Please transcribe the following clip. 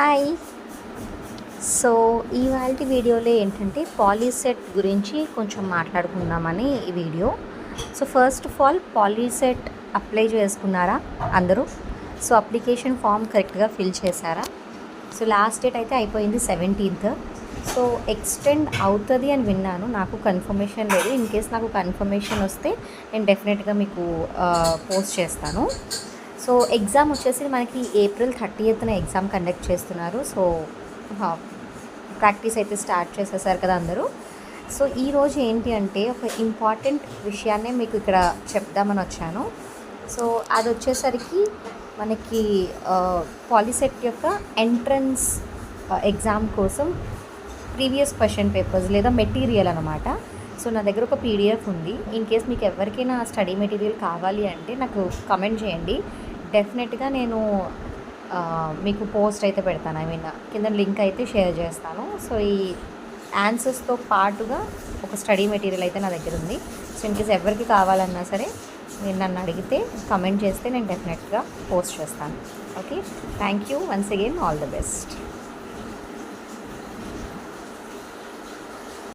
Hi. So ఇవాల్టి వీడియోలో ఏంటంటే పాలీసెట్ గురించి కొంచెం మాట్లాడుకుందామని ఈ video. So first of all POLYCET apply చేసుకున్నారా అందరూ? సో అప్లికేషన్ ఫామ్ కరెక్ట్గా ఫిల్ చేశారా? సో లాస్ట్ డేట్ అయితే అయిపోయింది 17th. సో ఎక్స్టెండ్ అవుతుంది అని విన్నాను, నాకు కన్ఫర్మేషన్ లేదు. ఇన్ కేస్ నాకు కన్ఫర్మేషన్ వస్తే నేను డెఫినెట్గా మీకు పోస్ట్ చేస్తాను. సో ఎగ్జామ్ వచ్చేసి మనకి April 30th ఎగ్జామ్ కండక్ట్ చేస్తున్నారు. సో ప్రాక్టీస్ అయితే స్టార్ట్ చేసేసారు కదా అందరూ. సో ఈరోజు ఏంటి అంటే ఒక ఇంపార్టెంట్ విషయాన్నే మీకు ఇక్కడ చెప్దామని వచ్చాను. సో అది వచ్చేసరికి మనకి పాలీసెట్ యొక్క ఎంట్రన్స్ ఎగ్జామ్ కోసం ప్రీవియస్ క్వశ్చన్ పేపర్స్ లేదా మెటీరియల్ అనమాట. సో నా దగ్గర ఒక PDF ఉంది. ఇన్ కేస్ మీకు ఎవరికైనా స్టడీ మెటీరియల్ కావాలి అంటే నాకు కమెంట్ చేయండి, డెఫినెట్గా నేను మీకు పోస్ట్ అయితే పెడతాను. కింద లింక్ అయితే షేర్ చేస్తాను. సో ఈ ఆన్సర్స్తో పాటుగా ఒక స్టడీ మెటీరియల్ అయితే నా దగ్గర ఉంది. సో ఇన్ కేస్ ఎవరికి కావాలన్నా సరే మీరు నన్ను అడిగితే కమెంట్ చేస్తే నేను డెఫినెట్గా పోస్ట్ చేస్తాను. Okay, thank you once again, all the best.